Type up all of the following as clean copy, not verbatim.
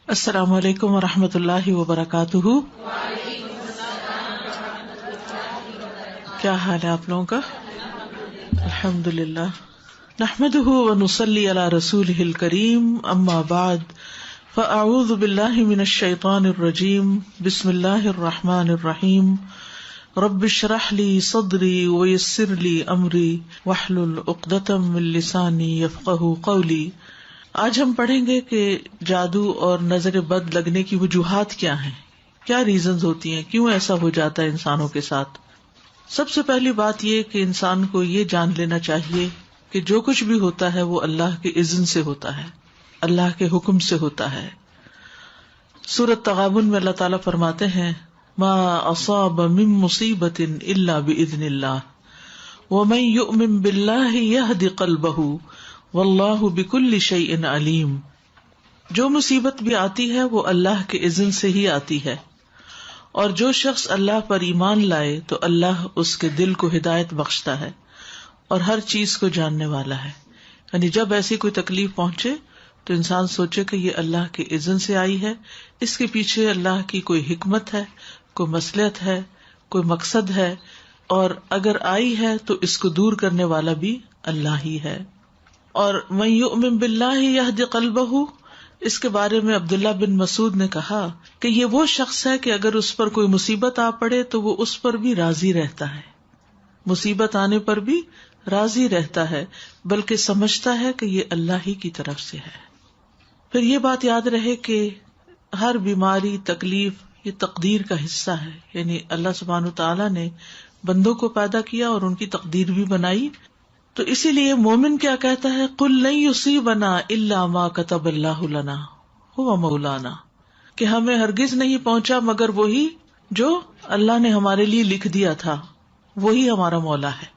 السلام علیکم ورحمۃ اللہ وبرکاتہ. کیا حال ہے آپ لوگوں کا؟ الحمد للہ. نحمده ونصلی علی رسولہ الکریم. اما بعد فاعوذ باللہ من الشیطان الرجیم. بسم اللہ الرحمن الرحیم. رب اشرح لی صدری ویسر لی امری واحلل عقدۃ من لسانی یفقہوا قولی. آج ہم پڑھیں گے کہ جادو اور نظر بد لگنے کی وجوہات کیا ہیں، کیا ریزنز ہوتی ہیں، کیوں ایسا ہو جاتا ہے انسانوں کے ساتھ. سب سے پہلی بات یہ کہ انسان کو یہ جان لینا چاہیے کہ جو کچھ بھی ہوتا ہے وہ اللہ کے اذن سے ہوتا ہے، اللہ کے حکم سے ہوتا ہے. سورۃ تغابن میں اللہ تعالیٰ فرماتے ہیں ما اصاب من مصیبۃ الا باذن اللہ ومن یؤمن باللہ یہد قلبہ واللہ بکل شیء علیم. جو مصیبت بھی آتی ہے وہ اللہ کے اذن سے ہی آتی ہے، اور جو شخص اللہ پر ایمان لائے تو اللہ اس کے دل کو ہدایت بخشتا ہے اور ہر چیز کو جاننے والا ہے. یعنی جب ایسی کوئی تکلیف پہنچے تو انسان سوچے کہ یہ اللہ کے اذن سے آئی ہے، اس کے پیچھے اللہ کی کوئی حکمت ہے، کوئی مصلحت ہے، کوئی مقصد ہے، اور اگر آئی ہے تو اس کو دور کرنے والا بھی اللہ ہی ہے. اور من یؤمن باللہ یہد قلبہ، اس کے بارے میں عبداللہ بن مسعود نے کہا کہ یہ وہ شخص ہے کہ اگر اس پر کوئی مصیبت آ پڑے تو وہ اس پر بھی راضی رہتا ہے، مصیبت آنے پر بھی راضی رہتا ہے، بلکہ سمجھتا ہے کہ یہ اللہ ہی کی طرف سے ہے. پھر یہ بات یاد رہے کہ ہر بیماری، تکلیف یہ تقدیر کا حصہ ہے. یعنی اللہ سبحانہ وتعالی نے بندوں کو پیدا کیا اور ان کی تقدیر بھی بنائی. تو اسی لیے مومن کیا کہتا ہے، قل لن یصیبنا الا ما کتب اللہ لنا هو مولانا، کہ ہمیں ہرگز نہیں پہنچا مگر وہی جو اللہ نے ہمارے لیے لکھ دیا تھا، وہی ہمارا مولا ہے.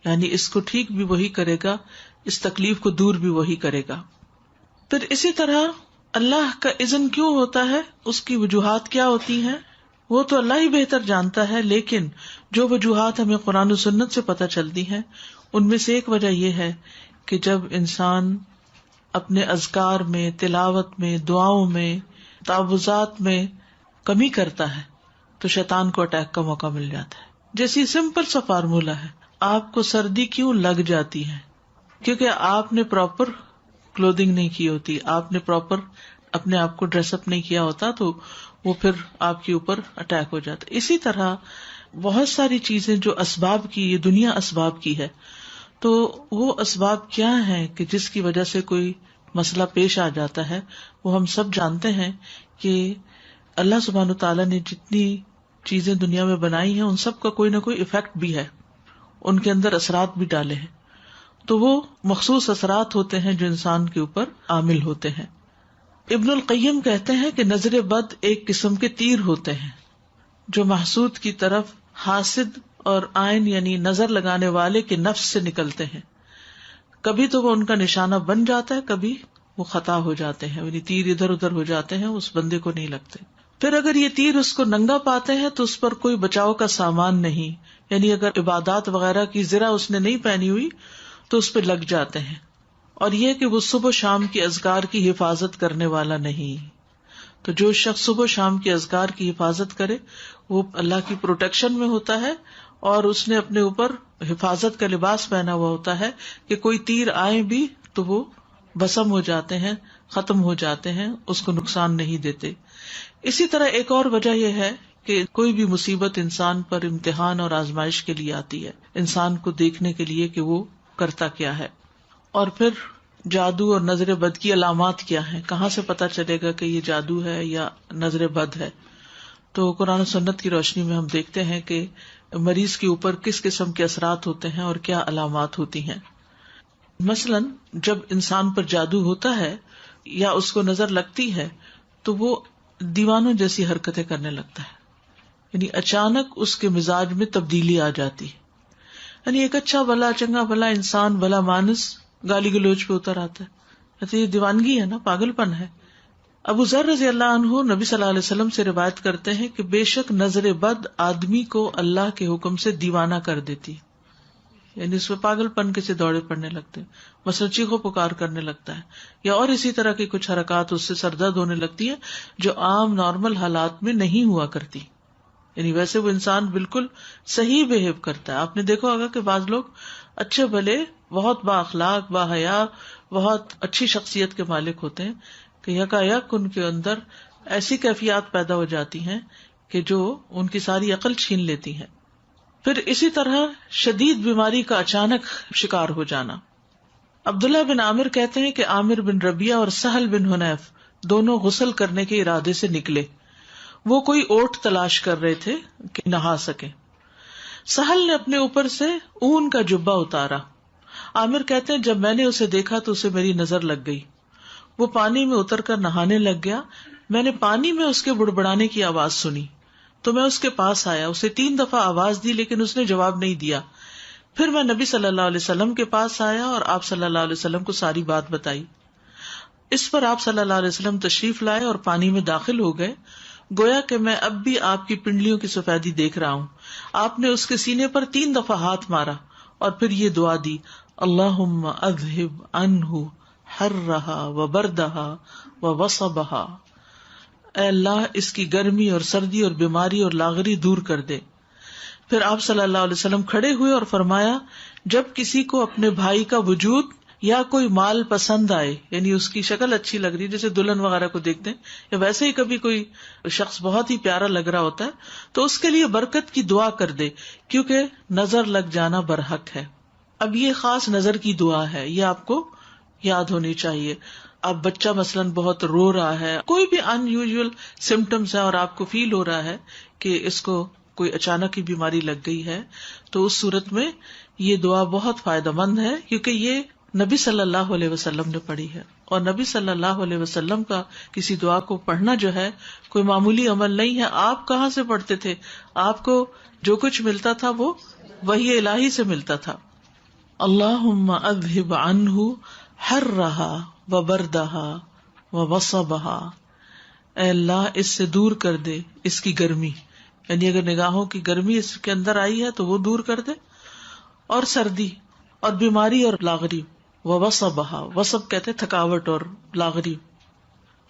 یعنی اس کو ٹھیک بھی وہی کرے گا، اس تکلیف کو دور بھی وہی کرے گا. پھر اسی طرح اللہ کا اذن کیوں ہوتا ہے، اس کی وجوہات کیا ہوتی ہیں، وہ تو اللہ ہی بہتر جانتا ہے. لیکن جو وجوہات ہمیں قرآن و سنت سے پتہ چلتی ہیں ان میں سے ایک وجہ یہ ہے کہ جب انسان اپنے اذکار میں، تلاوت میں، دعاؤں میں، تعوذات میں کمی کرتا ہے تو شیطان کو اٹیک کا موقع مل جاتا ہے. جیسی سمپل سا فارمولا ہے، آپ کو سردی کیوں لگ جاتی ہے؟ کیونکہ آپ نے پراپر کلودنگ نہیں کی ہوتی، آپ نے پراپر اپنے آپ کو ڈریس اپ نہیں کیا ہوتا، تو وہ پھر آپ کے اوپر اٹیک ہو جاتا ہے. اسی طرح بہت ساری چیزیں جو اسباب کی، یہ دنیا اسباب کی ہے، تو وہ اسباب کیا ہیں کہ جس کی وجہ سے کوئی مسئلہ پیش آ جاتا ہے. وہ ہم سب جانتے ہیں کہ اللہ سبحانہ تعالیٰ نے جتنی چیزیں دنیا میں بنائی ہیں ان سب کا کوئی نہ کوئی ایفیکٹ بھی ہے، ان کے اندر اثرات بھی ڈالے ہیں. تو وہ مخصوص اثرات ہوتے ہیں جو انسان کے اوپر عامل ہوتے ہیں. ابن القیم کہتے ہیں کہ نظر بد ایک قسم کے تیر ہوتے ہیں جو محسود کی طرف حاسد اور عین یعنی نظر لگانے والے کے نفس سے نکلتے ہیں. کبھی تو وہ ان کا نشانہ بن جاتا ہے، کبھی وہ خطا ہو جاتے ہیں، یعنی تیر ادھر ادھر ہو جاتے ہیں، اس بندے کو نہیں لگتے. پھر اگر یہ تیر اس کو ننگا پاتے ہیں تو اس پر کوئی بچاؤ کا سامان نہیں، یعنی اگر عبادات وغیرہ کی زرہ اس نے نہیں پہنی ہوئی تو اس پہ لگ جاتے ہیں. اور یہ کہ وہ صبح و شام کی اذکار کی حفاظت کرنے والا نہیں. تو جو شخص صبح و شام کی اذکار کی حفاظت کرے وہ اللہ کی پروٹیکشن میں ہوتا ہے، اور اس نے اپنے اوپر حفاظت کا لباس پہنا ہوا ہوتا ہے کہ کوئی تیر آئے بھی تو وہ بسم ہو جاتے ہیں، ختم ہو جاتے ہیں، اس کو نقصان نہیں دیتے. اسی طرح ایک اور وجہ یہ ہے کہ کوئی بھی مصیبت انسان پر امتحان اور آزمائش کے لیے آتی ہے، انسان کو دیکھنے کے لیے کہ وہ کرتا کیا ہے. اور پھر جادو اور نظر بد کی علامات کیا ہیں، کہاں سے پتہ چلے گا کہ یہ جادو ہے یا نظر بد ہے؟ تو قرآن و سنت کی روشنی میں ہم دیکھتے ہیں کہ مریض کے اوپر کس قسم کے اثرات ہوتے ہیں اور کیا علامات ہوتی ہیں. مثلاً جب انسان پر جادو ہوتا ہے یا اس کو نظر لگتی ہے تو وہ دیوانوں جیسی حرکتیں کرنے لگتا ہے، یعنی اچانک اس کے مزاج میں تبدیلی آ جاتی ہے. یعنی ایک اچھا بھلا چنگا بھلا انسان، بھلا مانس گالی گلوچ پہ اتر آتا ہے. یہ دیوانگی ہے نا، پاگل پن ہے. ابو ذر رضی اللہ عنہ نبی صلی اللہ علیہ وسلم سے روایت کرتے ہیں کہ بے شک نظر بد آدمی کو اللہ کے حکم سے دیوانہ کر دیتی. یعنی اس میں پاگل پن کے سے دوڑے پڑنے لگتے ہیں، مثلا چیخو پکار کرنے لگتا ہے، یا اور اسی طرح کی کچھ حرکات اس سے سر درد ہونے لگتی ہے جو عام نارمل حالات میں نہیں ہوا کرتی. یعنی ویسے وہ انسان بالکل صحیح بہیو کرتا ہے. آپ نے دیکھا ہوگا کہ بعض لوگ اچھے بھلے بہت با اخلاق با حیا بہت اچھی شخصیت کے مالک ہوتے ہیں کہ یکایک ان کے اندر ایسی کیفیات پیدا ہو جاتی ہیں کہ جو ان کی ساری عقل چھین لیتی ہیں. پھر اسی طرح شدید بیماری کا اچانک شکار ہو جانا. عبداللہ بن عامر کہتے ہیں کہ عامر بن ربیعہ اور سہل بن حنیف دونوں غسل کرنے کے ارادے سے نکلے. وہ کوئی اوٹ تلاش کر رہے تھے کہ نہا سکیں. سہل نے اپنے اوپر سے اون کا جبہ اتارا. عامر کہتے ہیں جب میں نے اسے دیکھا تو اسے میری نظر لگ گئی. وہ پانی میں اتر کر نہانے لگ گیا. میں نے پانی میں اس کے بڑبڑانے کی آواز سنی تو میں اس کے پاس آیا. اسے 3 دفعہ آواز دی لیکن اس نے جواب نہیں دیا. پھر میں نبی صلی اللہ علیہ وسلم کے پاس آیا اور آپ صلی اللہ علیہ وسلم کو ساری بات بتائی. اس پر آپ صلی اللہ علیہ وسلم تشریف لائے اور پانی میں داخل ہو گئے. گویا کہ میں اب بھی آپ کی پنڈلیوں کی سفیدی دیکھ رہا ہوں. آپ نے اس کے سینے پر 3 دفعہ ہاتھ مارا اور پھر یہ دعا دی، اللہم اذہب عنہ حرہا وبردہا ووصبہا. اے اللہ اس کی گرمی اور سردی اور بیماری اور لاغری دور کر دے. پھر آپ صلی اللہ علیہ وسلم کھڑے ہوئے اور فرمایا، جب کسی کو اپنے بھائی کا وجود یا کوئی مال پسند آئے، یعنی اس کی شکل اچھی لگ رہی، جیسے دلہن وغیرہ کو دیکھتے ہیں، یا ویسے ہی کبھی کوئی شخص بہت ہی پیارا لگ رہا ہوتا ہے، تو اس کے لیے برکت کی دعا کر دے، کیونکہ نظر لگ جانا برحق ہے. اب یہ خاص نظر کی دعا ہے، یہ آپ کو یاد ہونی چاہیے. اب بچہ مثلاً بہت رو رہا ہے، کوئی بھی ان یوزول سمٹمز ہے اور آپ کو فیل ہو رہا ہے کہ اس کو کوئی اچانک ہی بیماری لگ گئی ہے، تو اس صورت میں یہ دعا بہت فائدہ مند ہے، کیونکہ یہ نبی صلی اللہ علیہ وسلم نے پڑھی ہے. اور نبی صلی اللہ علیہ وسلم کا کسی دعا کو پڑھنا جو ہے کوئی معمولی عمل نہیں ہے. آپ کہاں سے پڑھتے تھے؟ آپ کو جو کچھ ملتا تھا وہ وحی الہی سے ملتا تھا. اللہم اذہب عنہ حرہا وبردہا ووصبہا. اے اللہ اس سے دور کر دے اس کی گرمی، یعنی اگر نگاہوں کی گرمی اس کے اندر آئی ہے تو وہ دور کر دے، اور سردی اور بیماری اور لاغری. ووصبہا، وصب کہتے تھکاوٹ اور لاغری.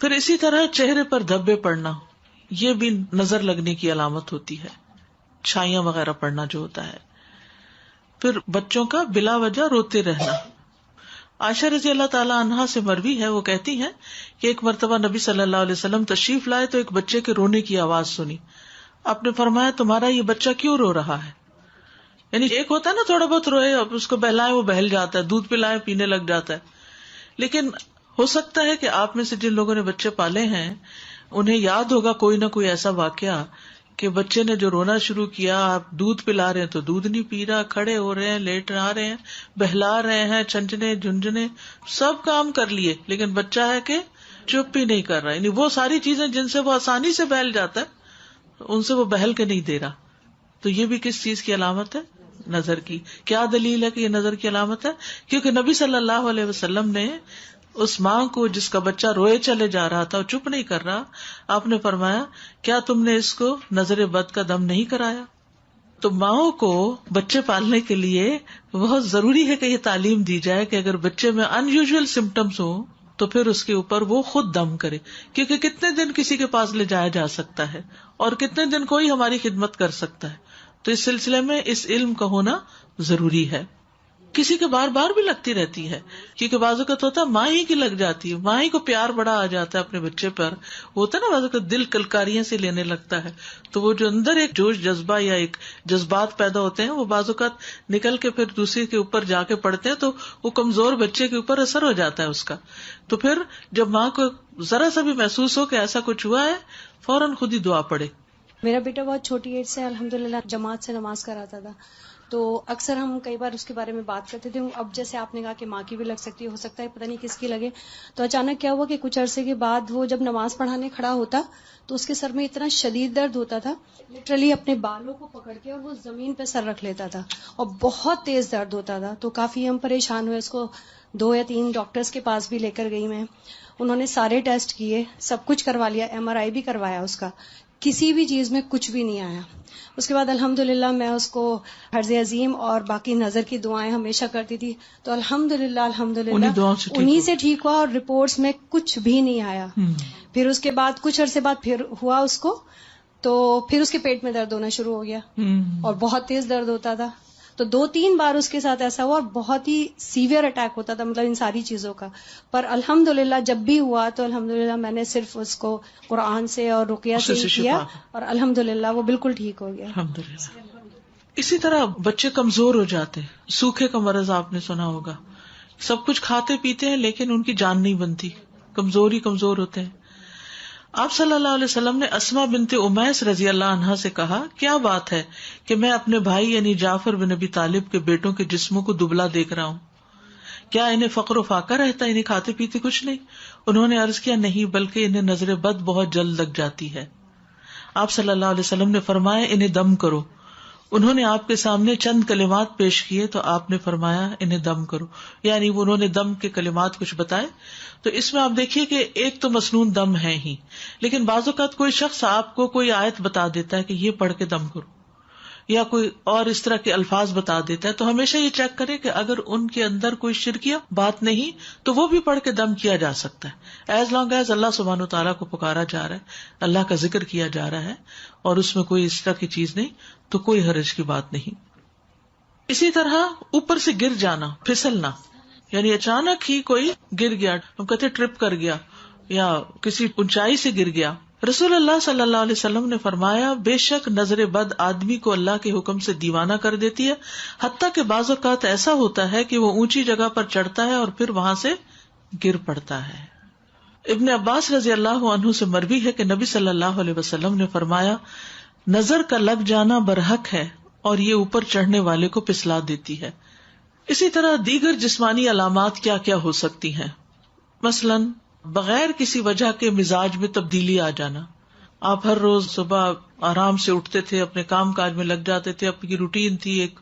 پھر اسی طرح چہرے پر دھبے پڑنا، یہ بھی نظر لگنے کی علامت ہوتی ہے، چھائیاں وغیرہ پڑنا جو ہوتا ہے. پھر بچوں کا بلا وجہ روتے رہنا. عائشہ رضی اللہ تعالی عنہا سے مروی ہے، وہ کہتی ہیں کہ ایک مرتبہ نبی صلی اللہ علیہ وسلم تشریف لائے تو ایک بچے کے رونے کی آواز سنی. آپ نے فرمایا تمہارا یہ بچہ کیوں رو رہا ہے؟ یعنی ایک ہوتا ہے نا تھوڑا بہت روئے، اب اس کو بہلائیں وہ بہل جاتا ہے، دودھ پلائیں پینے لگ جاتا ہے. لیکن ہو سکتا ہے کہ آپ میں سے جن لوگوں نے بچے پالے ہیں انہیں یاد ہوگا کوئی نہ کوئی ایسا واقعہ کہ بچے نے جو رونا شروع کیا، آپ دودھ پلا رہے ہیں تو دودھ نہیں پی رہا، کھڑے ہو رہے ہیں، لیٹ آ رہے ہیں، بہلا رہے ہیں، چھنچنے جھنجھنے سب کام کر لیے، لیکن بچہ ہے کہ چپ ہی نہیں کر رہا. یعنی وہ ساری چیزیں جن سے وہ آسانی سے بہل جاتا ہے ان سے وہ بہل کے نہیں دے رہا. تو یہ بھی کس چیز کی علامت ہے؟ نظر کی. کیا دلیل ہے کہ یہ نظر کی علامت ہے؟ کیونکہ نبی صلی اللہ علیہ وسلم نے اس ماں کو جس کا بچہ روئے چلے جا رہا تھا اور چپ نہیں کر رہا، آپ نے فرمایا کیا تم نے اس کو نظر بد کا دم نہیں کرایا؟ تو ماؤں کو بچے پالنے کے لیے بہت ضروری ہے کہ یہ تعلیم دی جائے کہ اگر بچے میں ان یوزول سمٹمس ہوں تو پھر اس کے اوپر وہ خود دم کرے، کیونکہ کتنے دن کسی کے پاس لے جایا جا سکتا ہے اور کتنے دن کوئی ہماری خدمت کر سکتا ہے. تو اس سلسلے میں اس علم کا ہونا ضروری ہے. کسی کے بار بار بھی لگتی رہتی ہے، کیونکہ بعض اوقات ہوتا ہے ماں ہی کی لگ جاتی ہے، ماں ہی کو پیار بڑا آ جاتا ہے اپنے بچے پر، ہوتا ہے نا بعض اوقات دل کلکاریاں سے لینے لگتا ہے، تو وہ جو اندر ایک جوش جذبہ یا ایک جذبات پیدا ہوتے ہیں وہ بعض اوقات نکل کے پھر دوسرے کے اوپر جا کے پڑتے ہیں، تو وہ کمزور بچے کے اوپر اثر ہو جاتا ہے اس کا. تو پھر جب ماں کو ذرا سا بھی محسوس ہو کہ ایسا کچھ ہوا ہے، فوراً خود ہی دعا پڑے. میرا بیٹا بہت چھوٹی ایج سے الحمدللہ جماعت سے نماز کراتا تھا، تو اکثر ہم کئی بار اس کے بارے میں بات کرتے تھے. اب جیسے آپ نے کہا کہ ماں کی بھی لگ سکتی ہے، ہو سکتا ہے پتہ نہیں کس کی لگے. تو اچانک کیا ہوا کہ کچھ عرصے کے بعد وہ جب نماز پڑھانے کھڑا ہوتا تو اس کے سر میں اتنا شدید درد ہوتا تھا، لٹرلی اپنے بالوں کو پکڑ کے اور وہ زمین پہ سر رکھ لیتا تھا اور بہت تیز درد ہوتا تھا. تو کافی ہم پریشان ہوئے، اس کو 2 یا 3 ڈاکٹرز کے پاس بھی لے کر گئی میں. انہوں نے سارے ٹیسٹ کیے، سب کچھ کروا لیا، MRI بھی کروایا اس کا. کسی بھی چیز میں کچھ بھی نہیں آیا. اس کے بعد الحمدللہ میں اس کو حرز عظیم اور باقی نظر کی دعائیں ہمیشہ کرتی تھی. تو الحمدللہ انہی سے ٹھیک ہوا اور رپورٹس میں کچھ بھی نہیں آیا. پھر اس کے بعد کچھ عرصے بعد پھر ہوا اس کو، تو پھر اس کے پیٹ میں درد ہونا شروع ہو گیا اور بہت تیز درد ہوتا تھا. تو 2-3 بار اس کے ساتھ ایسا ہوا اور بہت ہی سیویئر اٹیک ہوتا تھا، مطلب ان ساری چیزوں کا. پر الحمدللہ جب بھی ہوا تو الحمدللہ میں نے صرف اس کو قرآن سے اور رقیہ سے ہی کیا اور الحمدللہ وہ بالکل ٹھیک ہو گیا. الحمدللہ. اسی طرح بچے کمزور ہو جاتے ہیں. سوکھے کا مرض آپ نے سنا ہوگا. سب کچھ کھاتے پیتے ہیں لیکن ان کی جان نہیں بنتی، کمزور ہوتے ہیں. آپ صلی اللہ علیہ وسلم نے اسما بنت امیس رضی اللہ عنہا سے کہا، کیا بات ہے کہ میں اپنے بھائی یعنی جعفر بن ابی طالب کے بیٹوں کے جسموں کو دبلا دیکھ رہا ہوں، کیا انہیں فقر و فاقہ رہتا ہے، انہیں کھاتے پیتے کچھ نہیں؟ انہوں نے عرض کیا، نہیں، بلکہ انہیں نظر بد بہت جلد لگ جاتی ہے. آپ صلی اللہ علیہ وسلم نے فرمایا، انہیں دم کرو. انہوں نے آپ کے سامنے چند کلمات پیش کیے تو آپ نے فرمایا انہیں دم کرو، یعنی انہوں نے دم کے کلمات کچھ بتائے. تو اس میں آپ دیکھیے کہ ایک تو مسنون دم ہے ہی، لیکن بعض اوقات کوئی شخص آپ کو کوئی آیت بتا دیتا ہے کہ یہ پڑھ کے دم کرو، یا کوئی اور اس طرح کے الفاظ بتا دیتا ہے. تو ہمیشہ یہ چیک کرے کہ اگر ان کے اندر کوئی شرکیہ بات نہیں تو وہ بھی پڑھ کے دم کیا جا سکتا ہے. ایز لانگ ایز اللہ سبحانہ تعالیٰ کو پکارا جا رہا ہے، اللہ کا ذکر کیا جا رہا ہے اور اس میں کوئی اس طرح کی چیز نہیں، تو کوئی حرج کی بات نہیں. اسی طرح اوپر سے گر جانا، پھسلنا، یعنی اچانک ہی کوئی گر گیا، ہم کہتے ٹرپ کر گیا یا کسی اونچائی سے گر گیا. رسول اللہ صلی اللہ علیہ وسلم نے فرمایا، بے شک نظر بد آدمی کو اللہ کے حکم سے دیوانہ کر دیتی ہے، حتیٰ کہ بعض اوقات ایسا ہوتا ہے کہ وہ اونچی جگہ پر چڑھتا ہے اور پھر وہاں سے گر پڑتا ہے. ابن عباس رضی اللہ عنہ سے مروی ہے کہ نبی صلی اللہ علیہ وسلم نے فرمایا، نظر کا لگ جانا برحق ہے اور یہ اوپر چڑھنے والے کو پسلا دیتی ہے. اسی طرح دیگر جسمانی علامات کیا کیا ہو سکتی ہیں؟ مثلاً بغیر کسی وجہ کے مزاج میں تبدیلی آ جانا. آپ ہر روز صبح آرام سے اٹھتے تھے، اپنے کام کاج میں لگ جاتے تھے، اپنی روٹین تھی، ایک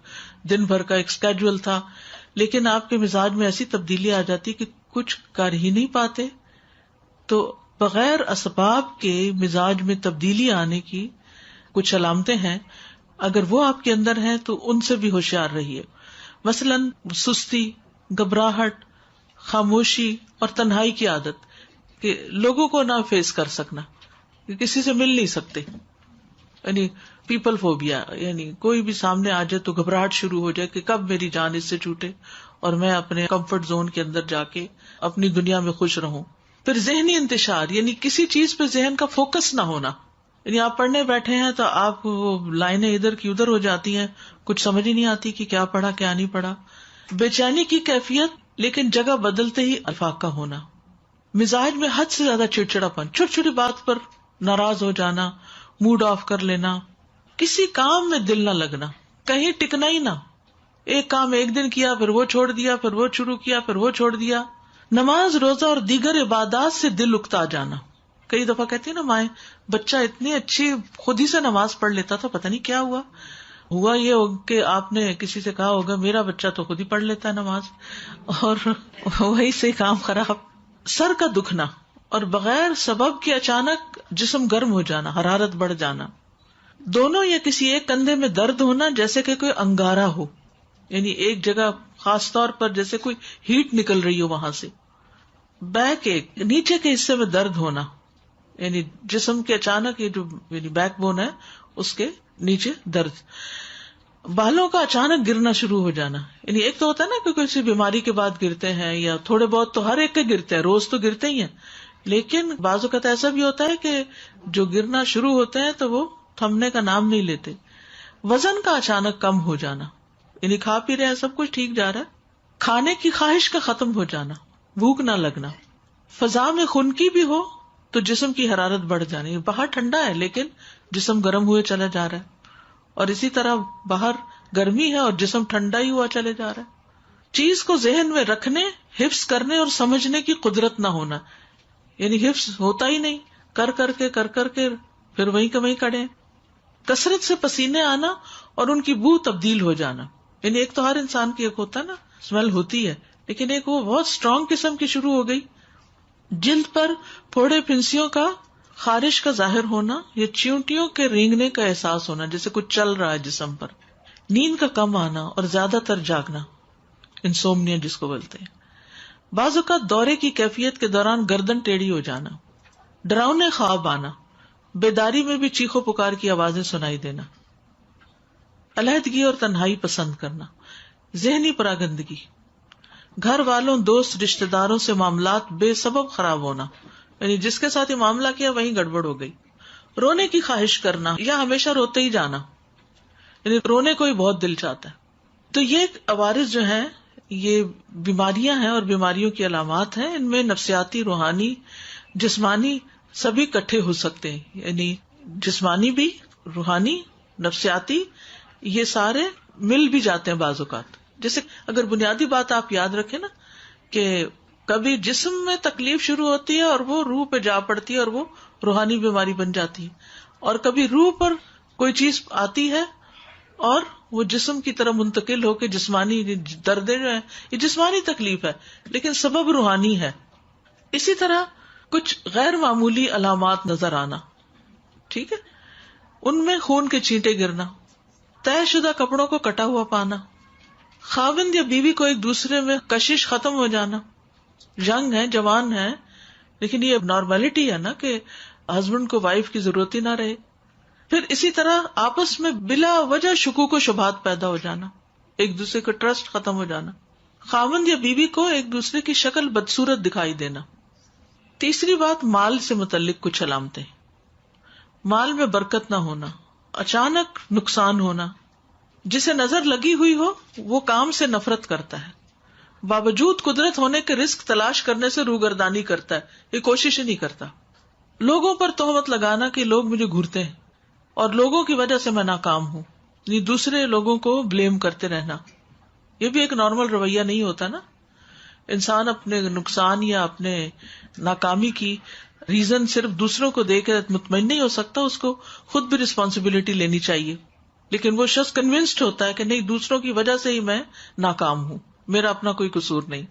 دن بھر کا ایک اسکیڈول تھا، لیکن آپ کے مزاج میں ایسی تبدیلی آ جاتی کہ کچھ کر ہی نہیں پاتے. تو بغیر اسباب کے مزاج میں تبدیلی آنے کی کچھ علامتیں ہیں، اگر وہ آپ کے اندر ہیں تو ان سے بھی ہوشیار رہیے. مثلاً سستی، گھبراہٹ، خاموشی اور تنہائی کی عادت، کہ لوگوں کو نہ فیس کر سکنا، کہ کسی سے مل نہیں سکتے، یعنی پیپل فوبیا، یعنی کوئی بھی سامنے آ جائے تو گھبراہٹ شروع ہو جائے کہ کب میری جان اس سے چھوٹے اور میں اپنے کمفرٹ زون کے اندر جا کے اپنی دنیا میں خوش رہوں. پھر ذہنی انتشار، یعنی کسی چیز پہ ذہن کا فوکس نہ ہونا، یعنی آپ پڑھنے بیٹھے ہیں تو آپ وہ لائنیں ادھر کی ادھر ہو جاتی ہیں، کچھ سمجھ ہی نہیں آتی کہ کیا پڑھا کیا نہیں پڑھا. بے چینی کی کیفیت، لیکن جگہ بدلتے ہی افاقہ ہونا. مزاج میں حد سے زیادہ چڑچڑاپن، چھوٹی چھوٹی بات پر ناراض ہو جانا، موڈ آف کر لینا، کسی کام میں دل نہ لگنا، کہیں ٹکنا ہی نہ، ایک کام ایک دن کیا پھر وہ چھوڑ دیا، پھر وہ شروع کیا پھر وہ چھوڑ دیا. نماز، روزہ اور دیگر عبادات سے دل اکتا جانا. کئی دفعہ کہتی ہیں نا مائیں، بچہ اتنی اچھی خود ہی سے نماز پڑھ لیتا تھا، پتہ نہیں کیا ہوا یہ کہ آپ نے کسی سے کہا ہوگا میرا بچہ تو خود ہی پڑھ لیتا ہے نماز، اور وہی سے کام خراب. سر کا دکھنا اور بغیر سبب کے اچانک جسم گرم ہو جانا، حرارت بڑھ جانا. دونوں یا کسی ایک کندھے میں درد ہونا جیسے کہ کوئی انگارہ ہو، یعنی ایک جگہ خاص طور پر جیسے کوئی ہیٹ نکل رہی ہو وہاں سے. بیک ایک، نیچے کے حصے میں درد ہونا، یعنی جسم کے اچانک یہ جو یعنی بیک بون ہے اس کے نیچے درد. بالوں کا اچانک گرنا شروع ہو جانا، یعنی ایک تو ہوتا ہے نا کہ کسی بیماری کے بعد گرتے ہیں، یا تھوڑے بہت تو ہر ایک کے گرتے ہیں، روز تو گرتے ہی ہیں، لیکن بعض اوقات ایسا بھی ہوتا ہے کہ جو گرنا شروع ہوتے ہیں تو وہ تھمنے کا نام نہیں لیتے. وزن کا اچانک کم ہو جانا، یعنی کھا پی رہے ہیں سب کچھ ٹھیک جا رہا ہے، کھانے کی خواہش کا ختم ہو جانا، بھوک نہ لگنا. فضا میں خنکی بھی ہو تو جسم کی حرارت بڑھ جانی، باہر ٹھنڈا ہے لیکن جسم گرم ہوئے چلا جا رہا ہے، اور اسی طرح باہر گرمی ہے اور جسم ٹھنڈا ہی ہوا چلے جا رہا ہے. چیز کو ذہن میں رکھنے، حفظ کرنے اور سمجھنے کی قدرت نہ ہونا، یعنی حفظ ہوتا ہی نہیں، کر کر کے پھر وہیں کا وہیں کڑے. کثرت سے پسینے آنا اور ان کی بو تبدیل ہو جانا، یعنی ایک تو ہر انسان کی ایک ہوتا ہے نا اسمیل ہوتی ہے، لیکن ایک وہ بہت اسٹرانگ قسم کی شروع ہو گئی. جلد پر پھوڑے پھنسیوں کا خارش کا ظاہر ہونا یا چیونٹیوں کے رینگنے کا احساس ہونا، جیسے کچھ چل رہا ہے جسم پر، نیند کا کم آنا اور زیادہ تر جاگنا، انسومنیا جس کو بولتے ہیں، بعض اوقات دورے کی کیفیت کے دوران گردن ٹیڑھی ہو جانا، ڈراؤنے خواب آنا، بیداری میں بھی چیخو پکار کی آوازیں سنائی دینا، علیحدگی اور تنہائی پسند کرنا، ذہنی پراگندگی، گھر والوں، دوست، رشتہ داروں سے معاملات بے سبب خراب ہونا، یعنی جس کے ساتھ یہ معاملہ کیا وہیں گڑبڑ ہو گئی، رونے کی خواہش کرنا یا ہمیشہ روتے ہی جانا، یعنی رونے کو ہی بہت دل چاہتا ہے. تو یہ عوارض جو ہیں یہ بیماریاں ہیں اور بیماریوں کی علامات ہیں. ان میں نفسیاتی، روحانی، جسمانی سبھی اکٹھے ہو سکتے ہیں، یعنی جسمانی بھی، روحانی، نفسیاتی، یہ سارے مل بھی جاتے ہیں بعض اوقات. جیسے اگر بنیادی بات آپ یاد رکھیں نا کہ کبھی جسم میں تکلیف شروع ہوتی ہے اور وہ روح پہ جا پڑتی ہے اور وہ روحانی بیماری بن جاتی ہے، اور کبھی روح پر کوئی چیز آتی ہے اور وہ جسم کی طرح منتقل ہو کے جسمانی دردیں جو ہیں یہ جسمانی تکلیف ہے لیکن سبب روحانی ہے. اسی طرح کچھ غیر معمولی علامات نظر آنا، ٹھیک ہے، ان میں خون کے چھینٹے گرنا، طے شدہ کپڑوں کو کٹا ہوا پانا، خاوند یا بیوی کو ایک دوسرے میں کشش ختم ہو جانا، ینگ ہے، جوان ہے، لیکن یہ نارملٹی ہے نا کہ ہسبینڈ کو وائف کی ضرورت ہی نہ رہے. پھر اسی طرح آپس میں بلا وجہ شکوک و شبہات پیدا ہو جانا، ایک دوسرے کا ٹرسٹ ختم ہو جانا، خاوند یا بیوی کو ایک دوسرے کی شکل بدصورت دکھائی دینا. تیسری بات، مال سے متعلق کچھ علامتیں، مال میں برکت نہ ہونا، اچانک نقصان ہونا، جسے نظر لگی ہوئی ہو وہ کام سے نفرت کرتا ہے، باوجود قدرت ہونے کے رزق تلاش کرنے سے روگردانی کرتا ہے، یہ کوشش ہی نہیں کرتا. لوگوں پر تہمت لگانا کہ لوگ مجھے گھورتے ہیں اور لوگوں کی وجہ سے میں ناکام ہوں، یعنی دوسرے لوگوں کو بلیم کرتے رہنا، یہ بھی ایک نارمل رویہ نہیں ہوتا نا. انسان اپنے نقصان یا اپنے ناکامی کی ریزن صرف دوسروں کو دے کے مطمئن نہیں ہو سکتا، اس کو خود بھی رسپانسبلٹی لینی چاہیے. لیکن وہ شخص کنونسڈ ہوتا ہے کہ نہیں، دوسروں کی وجہ سے ہی میں ناکام ہوں، میرا اپنا کوئی قصور نہیں.